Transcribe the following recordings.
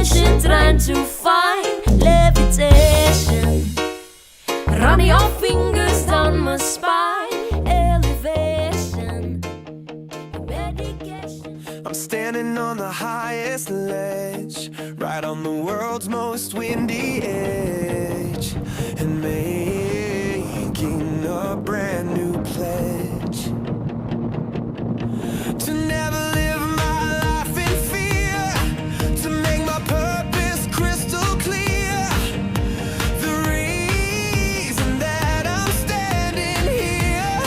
meditation, trying to find levitation. Run your fingers down my spine, elevation, medication. I'm standing on the highest ledge, right on the world's most windy edge, and making a brand new pledge to never live my life in fear, to make my purpose crystal clear. The reason that I'm standing here,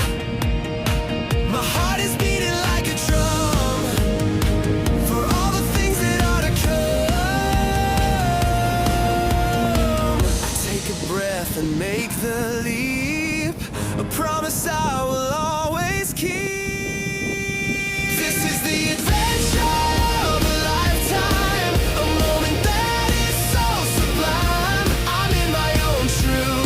my heart is beating like a drum for all the things that are to come. I take a breath and make the leap, a promise I will always keep. This is the adventure of a lifetime, a moment that is so sublime. I'm in my own true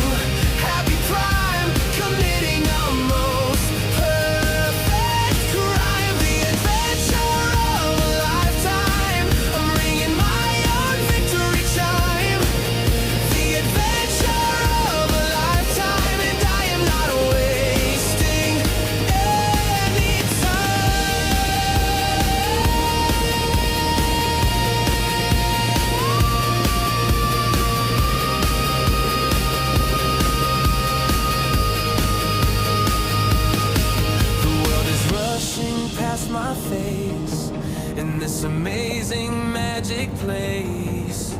happy prime, committing a most perfect crime. The adventure of a lifetime, I'm ringing my own victory chime. The adventure of a lifetime, and I am not wasting any time. The world is rushing past my face in this amazing magic place.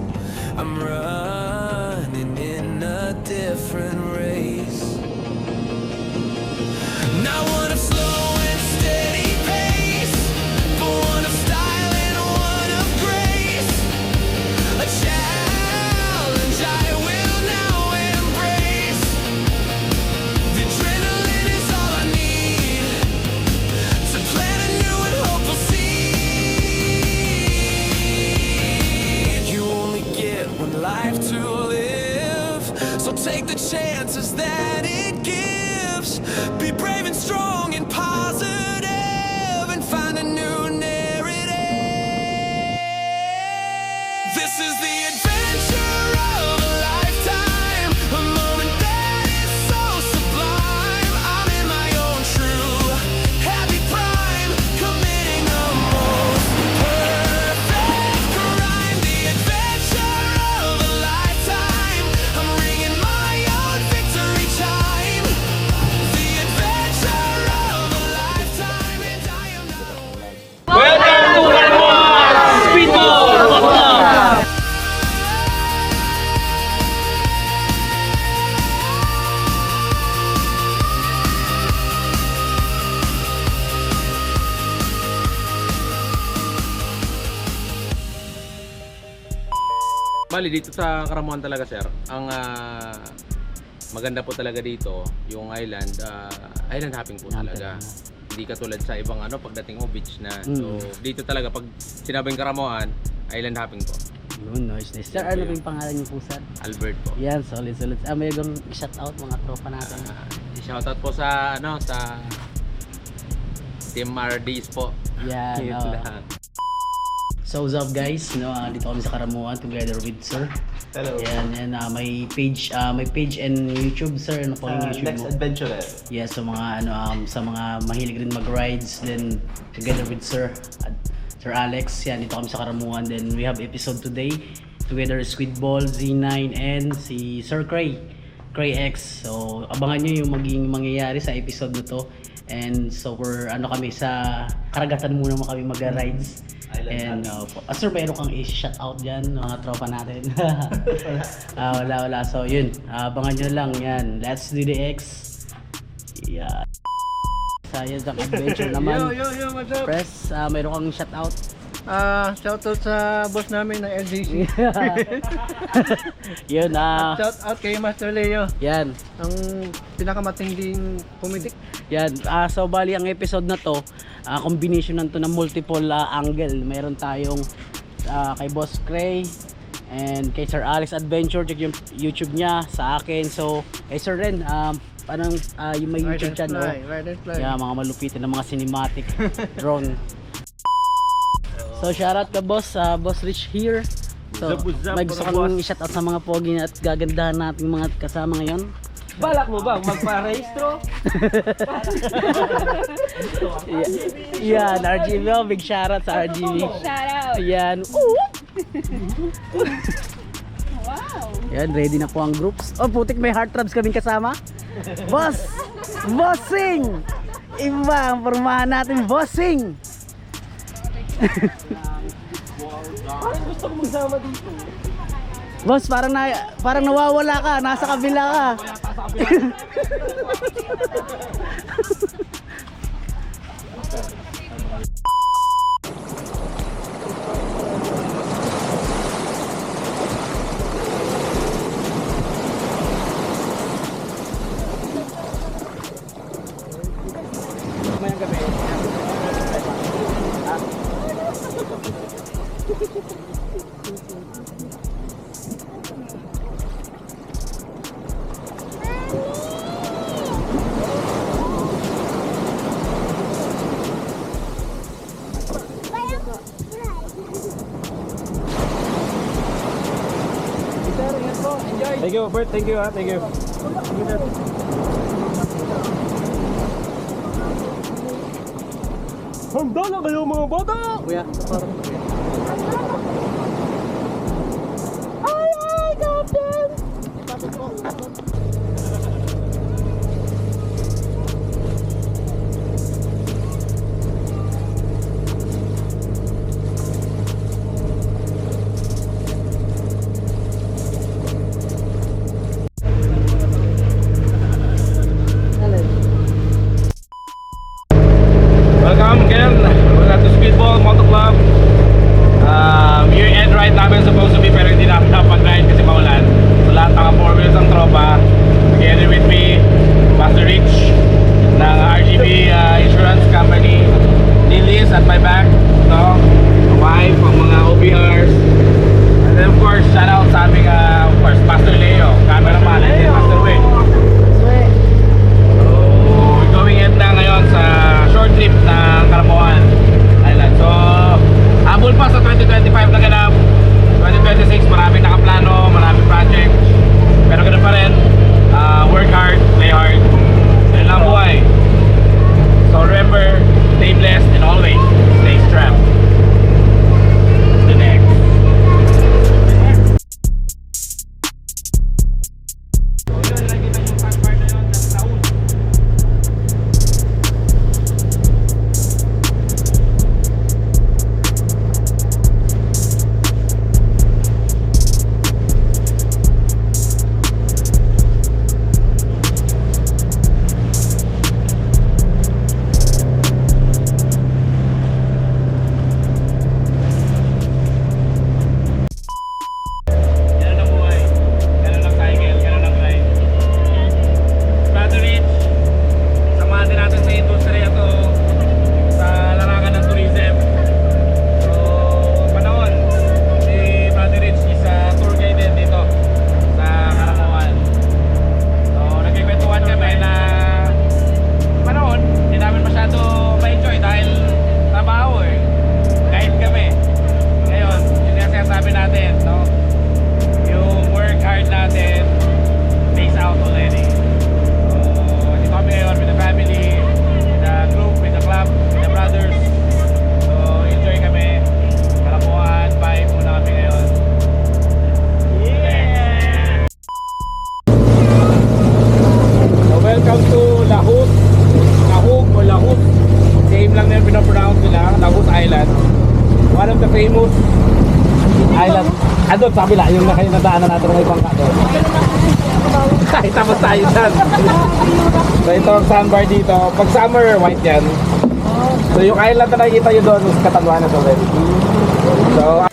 I'm running in a different race. Not one of slow and steady pace, but one of style and one of grace. A challenge I will now embrace. The adrenaline is all I need to plant a new and hopeful seed. You only get one life to live, so take the chances that it gives. Be brave and strong and positive, and find a new narrative. This is the adventure of a lifetime, a moment that is so sublime. I'm in my own true happy prime, committing a most perfect crime. The adventure of a lifetime, I'm ringing my own victory chime. The adventure of a lifetime, and I am not Bali dito sa Karamuan talaga sir, ang maganda po talaga dito, yung island, island hopping po talaga. Hindi katulad sa ibang pagdating mo beach na. So dito talaga pag sinabing Karamuan, island hopping po. Yun, nice. Sir, ano po yung pangalan niyo po, sir? Albert po. Yan, solid. May gawang shout out mga tropa natin. Shoutout po sa sa Team RDs po. Yan, Yun lahat. So what's up guys, dito kami sa Karamuan together with Sir. Hello. Yan, may page and YouTube, Sir. Ano po yung YouTube Next mo? Adventurer. Yeah, sa mga sa mga mahilig rin mag-rides, then together with Sir Alex. Yan, dito kami sa Karamuan. Then we have episode today together with Squidball, Z9 and si Sir Cray X. So abangan nyo yung maging mangyayari sa episode na to. And so we're kami sa karagatan muna mo kami mag-rides. And sir, mayroon kang i-shout out dyan, mga tropa natin. Wala. So yun, abangan nyo lang yan. Let's do the X. Yeah. Science and Adventure naman. Yo, what's up? Press, mayroon kang shout out. Shoutout sa boss namin ng LGC. Yun, Shoutout kay Master Leo, yan. ang pinakamatinding pumitik. Yan, so bali ang episode na to, combination to ng multiple angle. Meron tayong kay Boss Cray and kay Sir Alex Adventure, check yung YouTube niya, sa akin. So kay Sir Ren, anong yung may YouTube channel. Ride and fly. Yeah, mga malupitin na mga cinematic drone. So shoutout ka boss, Boss Rich here. So, may gusto kang i-shout out sa mga pogi at gagandahan nating mga kasama ngayon. Balak mo bang magpa-rehistro? Yan, RGB. Oh, big shoutout sa RGB. Shoutout! Yan. Wow! Yan, ready na po ang groups. Oh, putik, may heartthrobs kaming kasama. Boss! Bossing! Iba ang pormahan natin, bossing! Parang gusto ko magsama dito. Boss, parang nawawala ka, nasa kabila ka. Thank you, Bert. Thank you, ha. Thank you. Handa na kayo mga bata! Kuya, parang... Welcome again. We're at the Speedball Moto Club. Year-end ride namin supposed to be pero hindi namin napag-ride kasi maulan. So lahat mga 4 wheels ang tropa. Together with me, Master Rich ng RGB Insurance Company. Lilis at my back, no? Wife, ang mga OBRs. And then of course, shout out sa aming of course, Master Leo, cameraman, and then Master Wing. So, we're going in na ngayon sa short trip ng Caramuan Island. So, habol pa sa 2025 na ganap. 2026, maraming nakaplano, maraming project. Pero ganun pa rin, work hard, play hard. Yun lang buhay. So remember, stay blessed and always stay strapped. The next. So yun, lagi na yung part na yun ng taon. Ganun ang buhay. Ganun ang cycle, ganun ang ride. Brother Rich, samahan din natin sa industriya to, sa larangan ng tourism. So, panahon, si Brother Rich is a tour guide din dito sa Caramuan. So, nagkikwentuhan kami na panahon, hindi namin masyado ma-enjoy dahil trabaho eh. Guide kami. Ngayon, yun yung sinasabi natin, no? Yung work hard natin pays out already. So, dito kami ngayon with the family, with the group, with the club, with the brothers. So, enjoy kami. Kalamuan, vibe muna kami ngayon. Yeah! So, welcome to Lahut. Lahut or Lahut. Same lang na yung pinapronounce nila, Lahut Island. One of the famous island. Doon sa kabila, yung nadaanan natin ng ibang kato. Kahit tapos tayo dyan. So ito ang sandbar dito. Pag summer, white yan. So yung island na nakikita nyo doon is Catanduanes already. So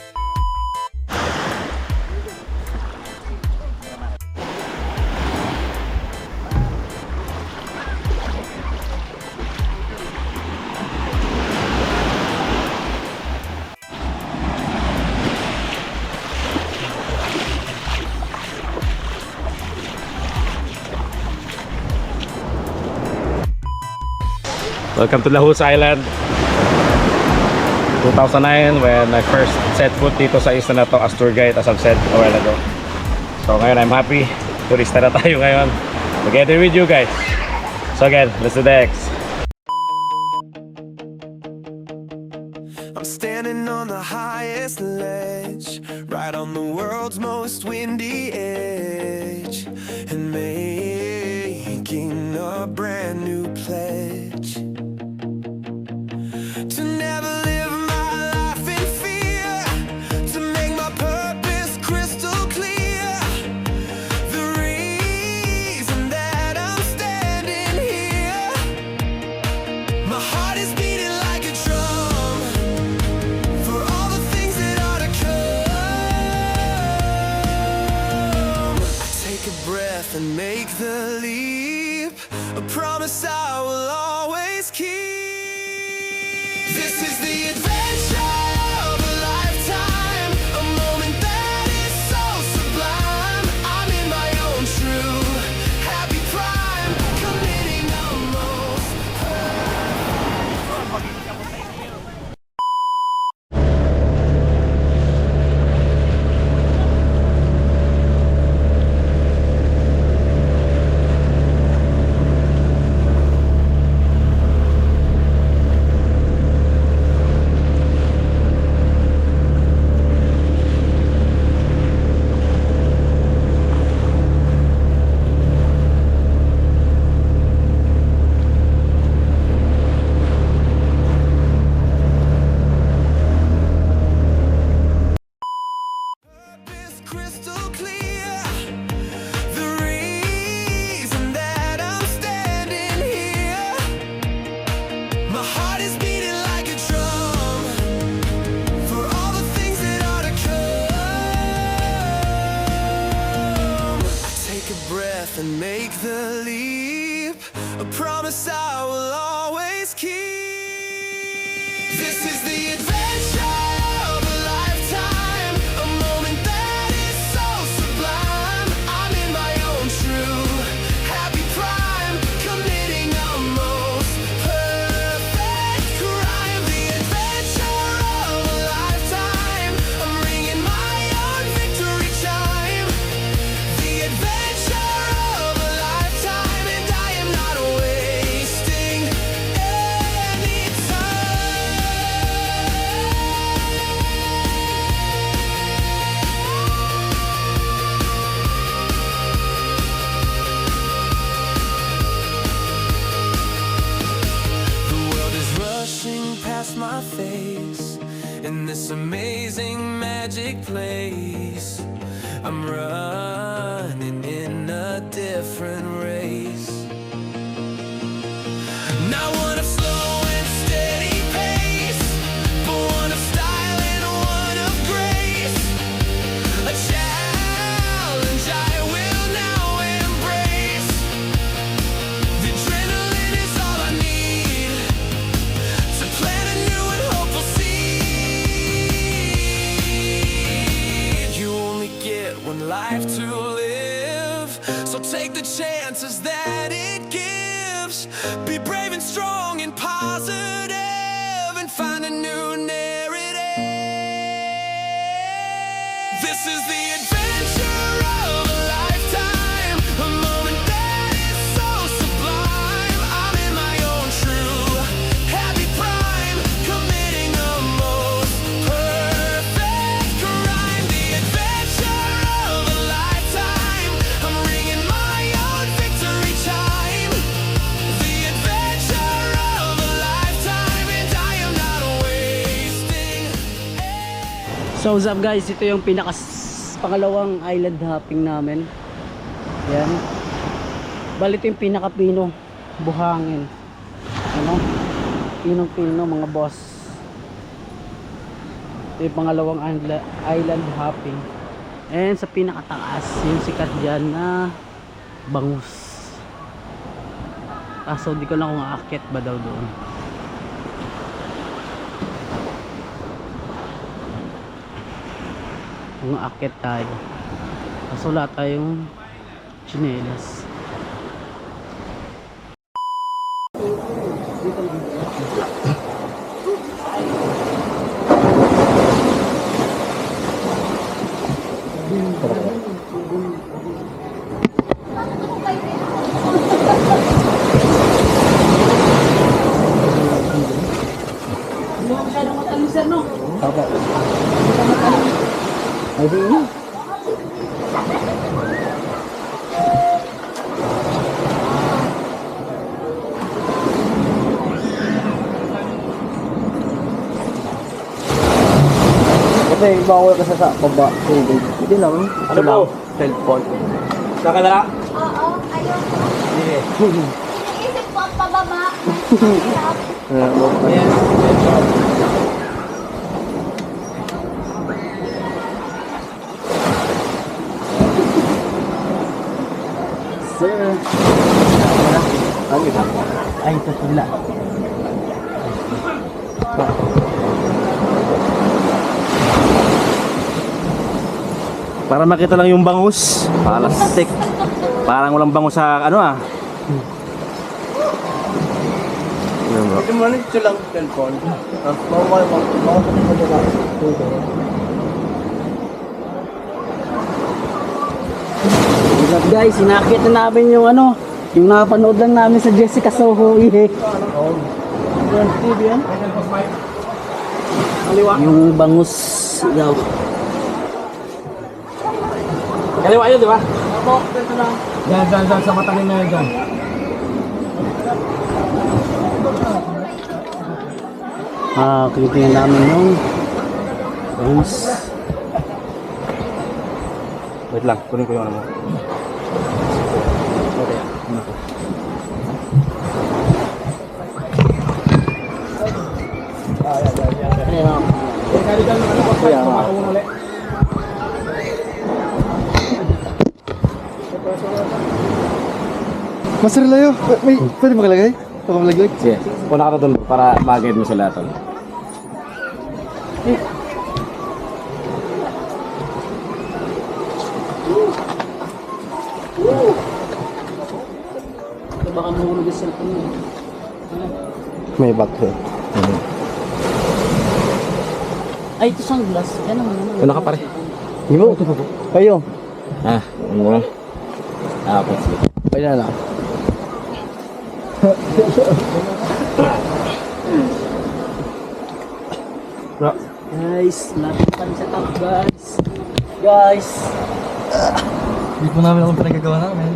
welcome to Lahus Island. 2009 when I first set foot dito sa isla na to as tour guide, as I've said a while ago. So ngayon I'm happy, turista na tayo ngayon together with you guys. So again, let's do the X. I'm standing on the highest ledge, right on the world's most windy edge, and making a brand new pledge to never live my life in fear, to make my purpose crystal clear. The reason that I'm standing here, my heart is beating like a drum for all the things that are to come. Take a breath and make the leap, a promise I will always keep. This is the adventure of a lifetime, a moment that is so sublime. I'm in my own true happy prime, committing the most. Purpose crystal clear. The reason that I'm standing here, my heart is beating like a drum for all the things that are to come. Take a breath and make the leap, a promise I will always keep. This is the adventure of a lifetime, a moment that is so sublime. I'm in my own true happy prime, committing the most perfect crime. The adventure of a lifetime, I'm ringing my own victory chime. The adventure of a lifetime, and I am not wasting any time. The world is rushing past my face in this amazing magic place. I'm running in a different race. Not one of slow and steady pace, but one of style and one of grace. A challenge I will now embrace. The adrenaline is all I need to plant a new and hopeful seed. You only get one life to live, so take the chances that it gives. Be brave and strong and positive, and find a new narrative. This is the adventure of a lifetime, a moment that is so sublime. I'm in my own true happy prime, committing the most perfect crime. The adventure of a lifetime, I'm ringing my own victory chime. The adventure of a lifetime, and I am not wasting. So what's up guys, ito yung pangalawang island hopping namin. Yan. Bali ito yung pinaka-pino, buhangin. Ano? Pinong-pino mga boss. Ito yung pangalawang island hopping. And sa pinakataas, yung sikat dyan na bangus. Kaso di ko lang kung aakyat ba daw doon. Kung aakyat tayo. Kaso wala tayong chinelas. Kasi bawal ka sa baba. Hindi naman. Ano po? Cellphone. Saka na lang? Oo, ayun. Iniisip ko ang pababa. Sir. Ay, ito sila. Para makita lang yung bangus. Palastik. Parang walang bangus sa ano ah. Yan bro. Hindi mo na ito lang cellphone. Bawal mo sa baba. What's up guys, sinakit na namin yung ano, yung napanood lang namin sa Jessica Soho TV yan? Yung bangus daw. Kaliwa yun, di ba? Diyan, sa matalim na yun dyan. Kinitingnan namin yung bangus. Wait lang, kunin ko yung ano mo. Master Layo, may pwede makalagay? Ako makalagay? Sige, kuna ka na doon para mag-guide mo sila ito. Baka mahulog yung cellphone mo. May battery. Ay, ito sunglass. Yan naman. Kuna ka pare. Ibo, ito po. Kayo. Ah, ano mo? Ah, okay, sige. Pwede na lang. Bro, Guys, lapit kami sa top guys. Guys. Hindi po namin akong pinagagawa namin.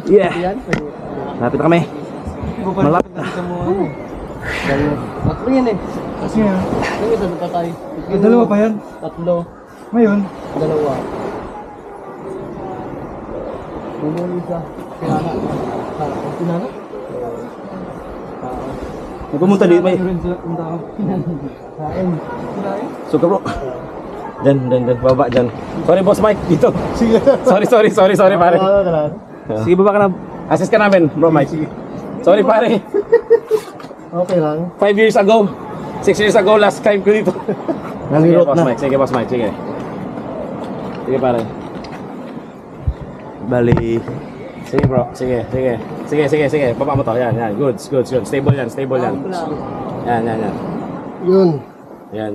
yeah. Lapit na kami. Malapit na. Tatlo yan eh. Kasi nga, Yung ito, tayo. dalawa pa yan. Tatlo. Ngayon, Dalawa. Yung isa. Pinana. Pinana? May pumunta dito, may. Kain. Suka bro. Diyan, baba diyan. Sorry boss Mike, dito. sige. Sorry pare. Sige baba ka na. Assist ka namin, bro Mike. Sorry pare. Okay lang. 5 years ago. 6 years ago, last time ko dito. Sige Nalirot boss na. Mike, sige boss Mike, sige. Sige pare. Bali. Sige bro, sige. Baba mo to, yan. Good. Stable yan. Yan. Yun. Yan.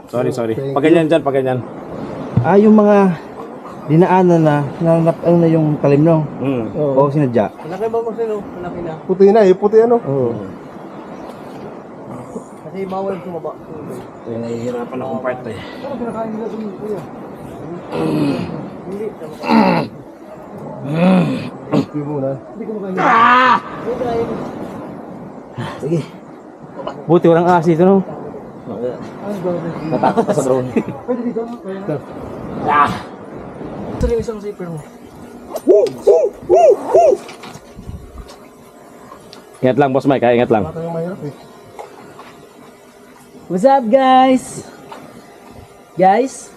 Sorry. Pag ganyan dyan, pag ganyan. Ah, yung mga dinaanan na ano na yung talim no? Oo. O sinadya? Malaki ba mo sino? Malaki na. Puti na eh, puti ano? Oo. Kasi bawal sumaba. Kaya nahihirapan akong part eh. Ano pinakain nila dun, kuya? Hindi. Hindi muna. Hindi ko makain. Sige. Buti walang asis ano? Natakot ka sa drone. Pwede dito, no? Pwede. Ito yung isang zipper mo. Ingat lang boss Mike, ingat lang. Baka yung mahirap eh. What's up guys? Guys?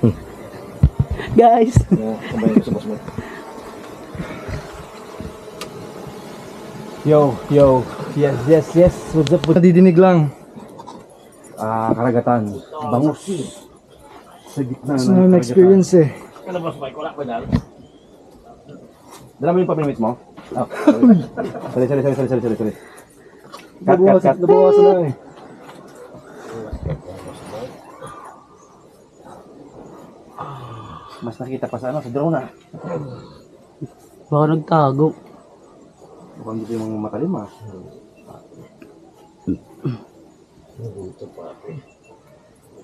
Guys? Sabayin ko sa boss Mike. Yo. Yes. What's up? Nadidinig lang. Karagatan. Bangus. Sa gitna Gusto namin experience eh. Ano boss Mike, wala pa dyan. Dala mo yung pamimit mo? Oh. Sorry. Cut. Nabawasan na eh. Mas nakita pa sa ano, sa drone ah. Baka nagtago. Mukhang dito yung mga matalim ah.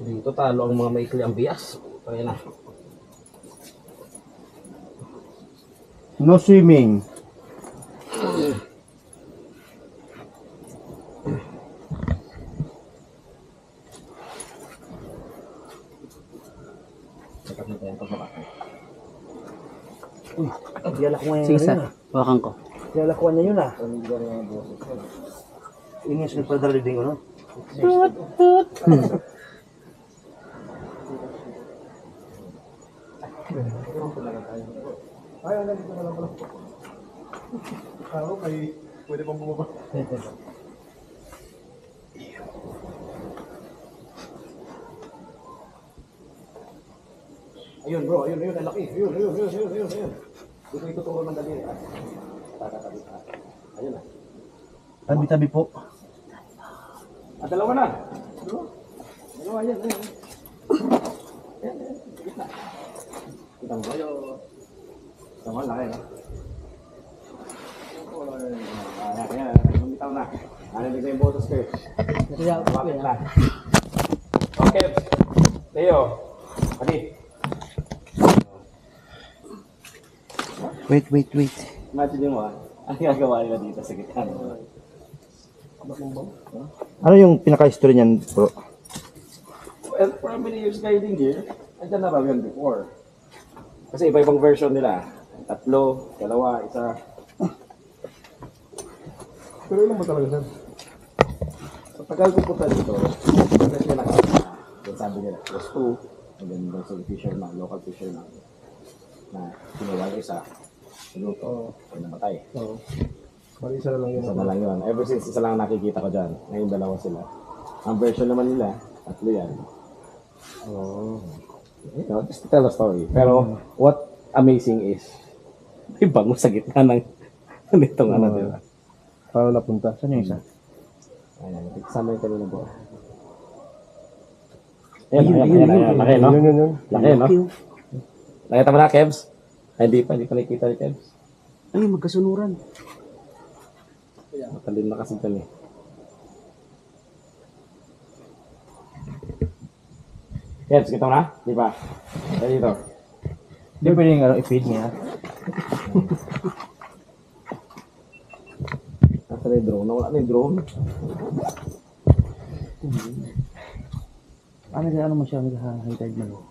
Dito talo ang mga maikli ang bias. Kaya na. No swimming. Diyala ko nga Sige, yun sir. ah. Hawakan ko. Diyala ko niya yun ah. Yun yung nagpadala din ko no? Ayun bro, ayun, ayun, ang laki. Ayun. Dito ituturo ng daliri. Tabi. Ayun na. Tabi-tabi po. Dalawa na. Dalawa, yan. Kita mo ba yun? Tama, laki na. Ayan. Bumitaw na. Narinig na yung boses ko eh. Bakit na? Okay. Leo. Adi. Wait. Imagine mo ang gagawa nila dito sa gitna. Ano yung pinaka-history niyan bro? Well, for many years guiding gear, andyan na ba yun before? Kasi iba-ibang version nila. 3, 2, 1. Pero ilan ba talaga sir? Sa tagal ko punta dito, kasi may nakakita. Then sabi nila, was 2, and then there's a fisherman, local fisherman, na sinuwag isa, sinuto, ay namatay. Isa na lang yun. Ever since isa lang nakikita ko dyan. Ngayon dalawa sila. Ang version naman nila, 3 yan. You know, just to tell a story. Pero what amazing is, may bango sa gitna ng nitong ano, di ba? Paano napunta? Saan yung isa? Ayan, kasama yung kanina po. Ayan. Laki, no? Laki, no? Nakita mo na, Kebs? Ay, hindi pa nakikita ni Kebs. Ay, magkasunuran. Matalim na kasi dyan eh. Kebs, kita mo na? Di ba? Ay, dito. Hindi pwedeng ano, i-feed niya. Nasa na yung drone? Nawala na yung drone. Ano mo siya, high tide mo?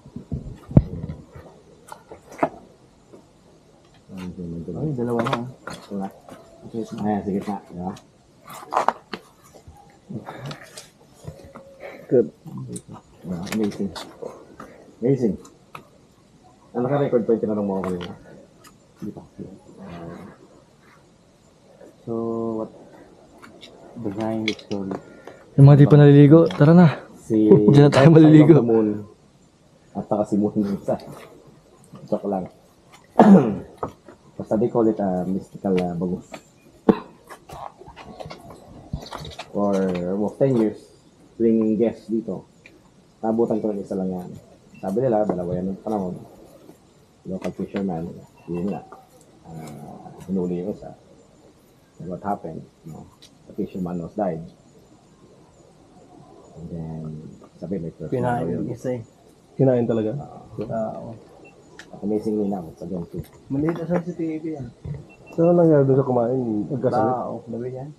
Ay, dalawa na. Ito na. Ayan, sige na. Di ba? Good. Wow, amazing. Ano naka-record pa yung tinanong mo ako kanina? Hindi pa. So, what? Behind the story. Yung mga di pa naliligo, tara na. Diyan na tayo maliligo. Side of the Moon. At saka si Moon yung isa. Joke lang. Basta they call it a mystical bagus. For 10 years, tuwing guest dito, nabutan ko ng isa lang yan. Sabi nila, dalawa yan ng panahon. Local fisherman, yun nga. Hinuli yung isa. And what happened? No, the fisherman was died. And then, sabi may person. Pinain yung isa eh. Kinain talaga. Amazingly now, it's again too. Maliit na sensitivity yan. So, ano nangyari doon sa kumain? Nagkasalit? Labi yan.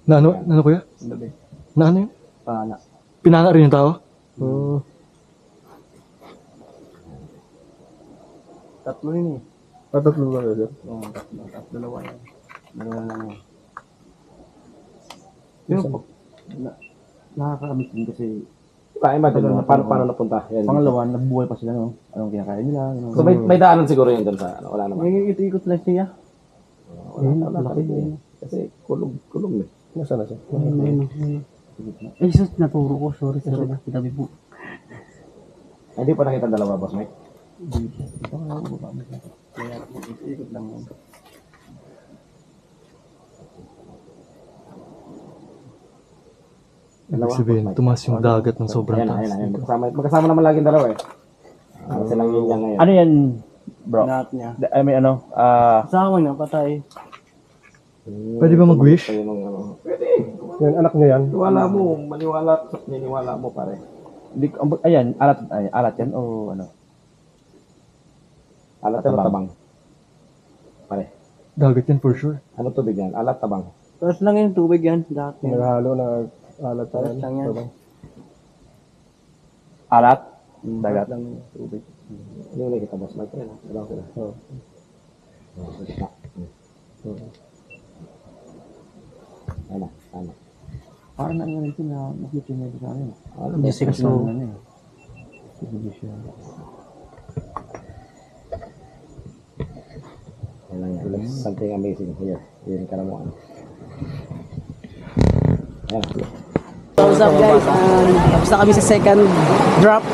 Na ano kuya? Labi. Na ano yun? Pana. Pinana rin yung tao? Tatlo yun eh. Tatlo lang yun. Oo, dalawa yan. Dalawa lang yan. Pero, nakakakabit din kasi Imagine mo, paano napunta? Yan. pangalawa, nabubuhay pa sila, no? Anong kinakain nila? Ano? So may daanan siguro yun dun sa, wala naman. Ikot-ikot lang siya. Wala talaga eh. Kasi kulog eh. Nasaan na siya? Ay, sus, naturo ko. Sorry. Kitabi po. Hindi pa nakita dalawa, Boss Mike? Ikot lang yun. Ibig sabihin, tumas yung dagat ng sobrang taas. Ayan. Magkasama naman laging dalawa eh. Silang yun yan ngayon. Ano yan, bro? Lahat niya. I mean, ano, Asawa niya, patay. pwede ba mag-wish? Pwede nung ano. Yung anak niya yan. Maniwala mo, niniwala mo pare. Ayan, alat yan o ano? Alat o tabang? Pare. Dagat yan for sure. Ano tubig yan? Alat tabang? Tapos lang yung tubig yan. Lahat yan. Naghalo na alat lang yan. Alat? Dagat? Lang yung tubig. Yung nakita boss, may pare na. Dalaw sila. Oo. Ano? Parang ano rin sila, nakita niya sa akin. Ano? Hindi siya kasi ano eh. Yan lang yan. Something amazing here. Yan ka na mo ano. Ayan. So what's up guys? Tapos na kami sa second drop.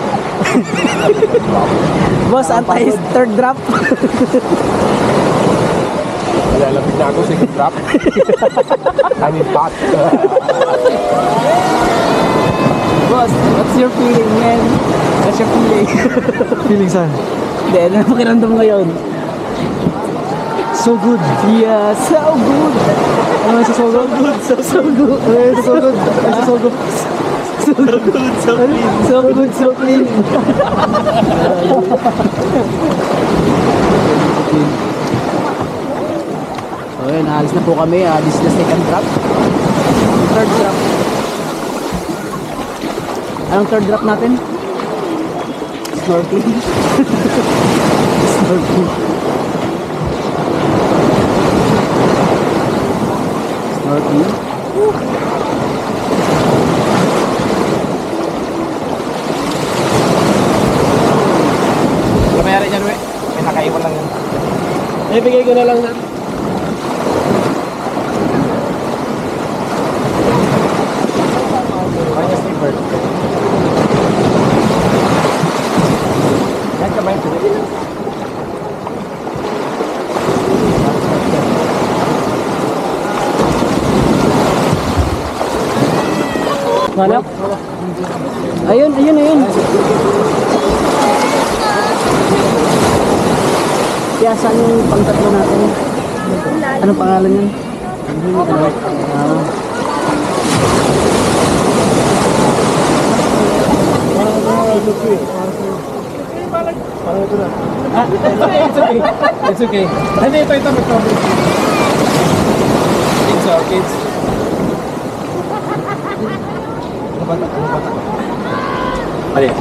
Boss, antay third drop. Lalapit na ako sa drop. I'm in pot. Boss, what's your feeling, man? What's your feeling? Feeling saan? Hindi, ano ang pakiramdam ngayon? So good. Yeah, so good. Ano sa so good? So good. So good. So good. So good, so clean. So good, so clean. So yun, alis na po kami. This is the second drop. Third drop. Anong third drop natin? Snorkeling. Snorkeling. Snorkeling. Ano mayari dyan, we? May nakaiwan lang yan. Ibigay ko na lang na. Kanya slipper. Yan ka ba yung tuloy? Hanap? Ayun, ayun, ayun. Kaya saan yung pangtatlo natin? Anong pangalan yun? It's okay. Hindi, ito, mag-cover. Kids, kids. Ano yan?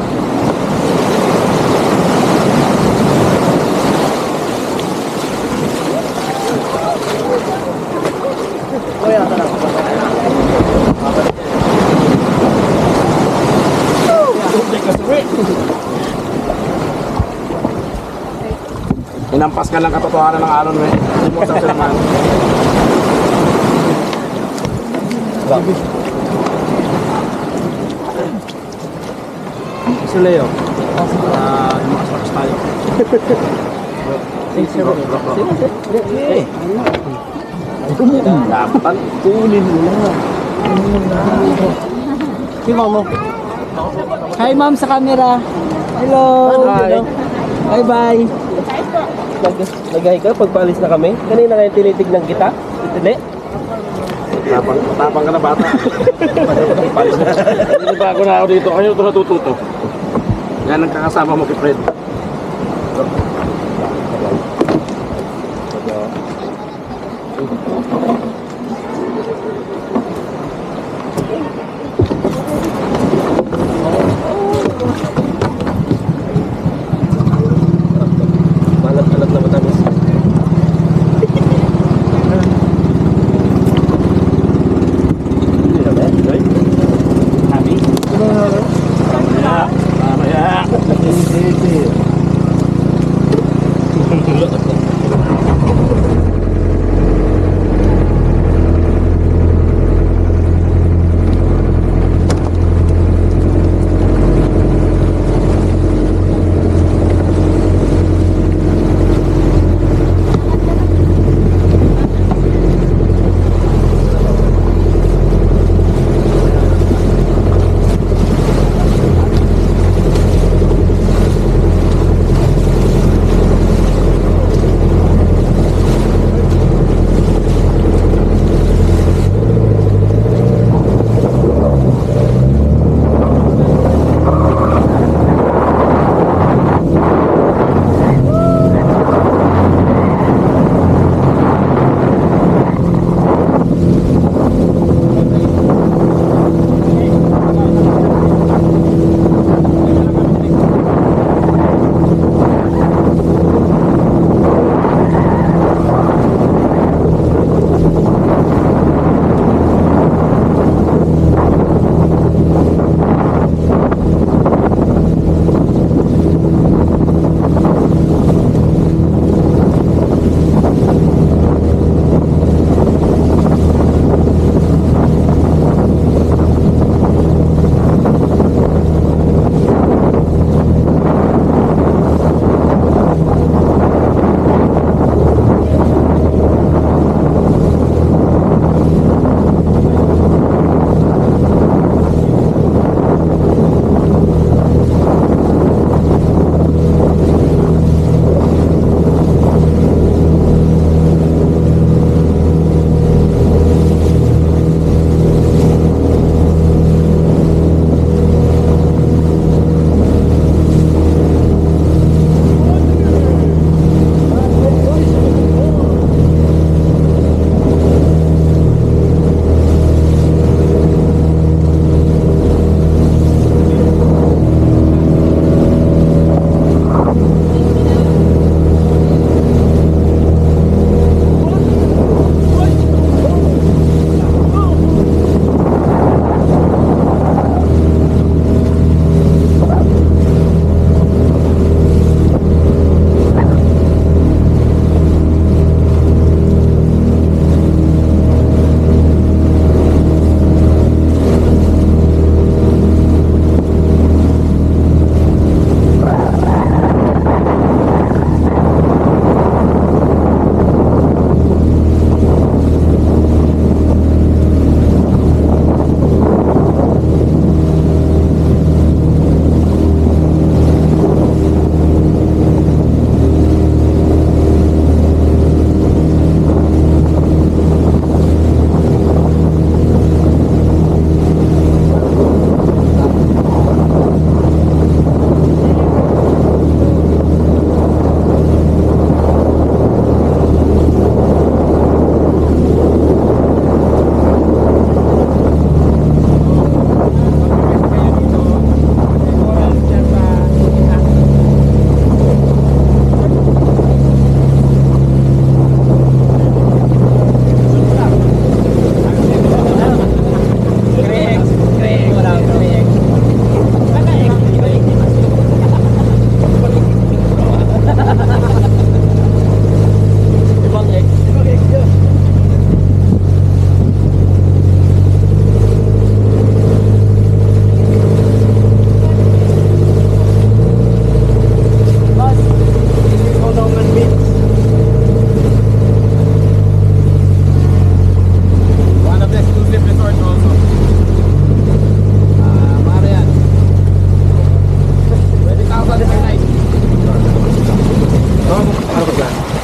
Inampas ka lang katotohanan ng alon, we. Hindi mo sa naman. Si Leo. Lumakas tayo. Dapat kunin mo na. Si Mamo. Hi ma'am sa camera. Hello. Hi. Bye bye. Nagay ka pagpalis na kami. Kanina kayo tinitignan kita. Titili. Tapang ka na bata. Hindi ba ako na ako dito? Kayo ito natututo. Yan ang kakasama mo kay Fred. Balat-balat na matamis.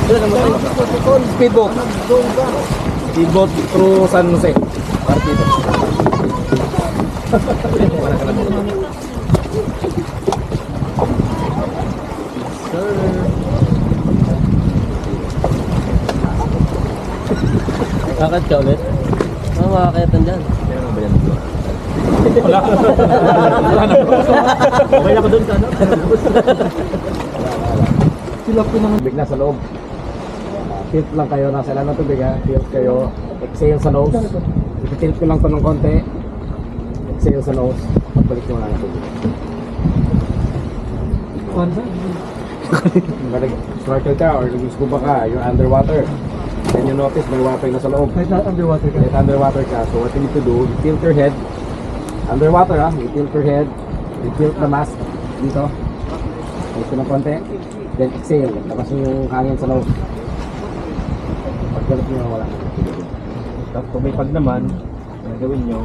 Speedboat. Speedboat through San Jose. Partido. Kakad ka ulit? Makakayatan dyan. Wala. Wala na. Okay na ko dun ka, no? Tubig na sa loob. Tilt lang kayo, nasa ilan ng tubig ha. Tilt kayo. Exhale sa nose. Itilt ko lang to ng konti. Exhale sa nose. Pagbalik nyo na ng tubig. Snorkel ka or nag-scuba ka, you're underwater. Then you notice may water na sa loob. Kahit underwater ka. So what you need to do, you tilt your head. Underwater ha, you tilt your head. You tilt the mask dito. Tilt ko ng konti. Then exhale, labas nyo yung hangin sa loob. Pagdalit nyo, wala na. Tapos kung may pag naman, ang gawin nyo,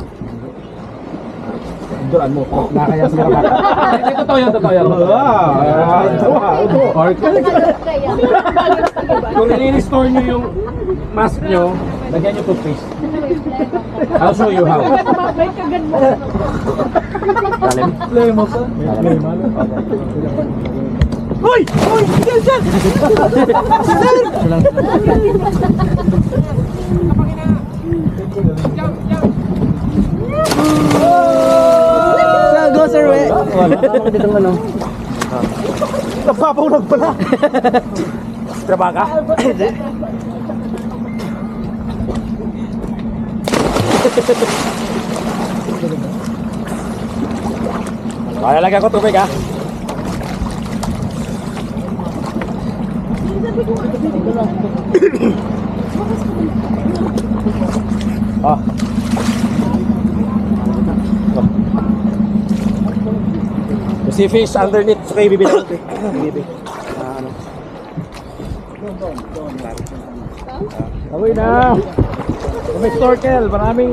duran mo. Nakakaya sila ka. Totoo yan. Kung nilirestore nyo yung mask nyo, lagyan nyo toothpaste. I'll show you how. Lalim? Lemo ka? Hoy! Hoy! Diyan! Go, sir, we. Wala ka dito ng ano. Napapaulag pala. Trabaho ka? Malalagyan ko tubig ha. Oh. Si fish underneath. So kayo bibilang ito eh. Ano? Away na! May snorkel. Maraming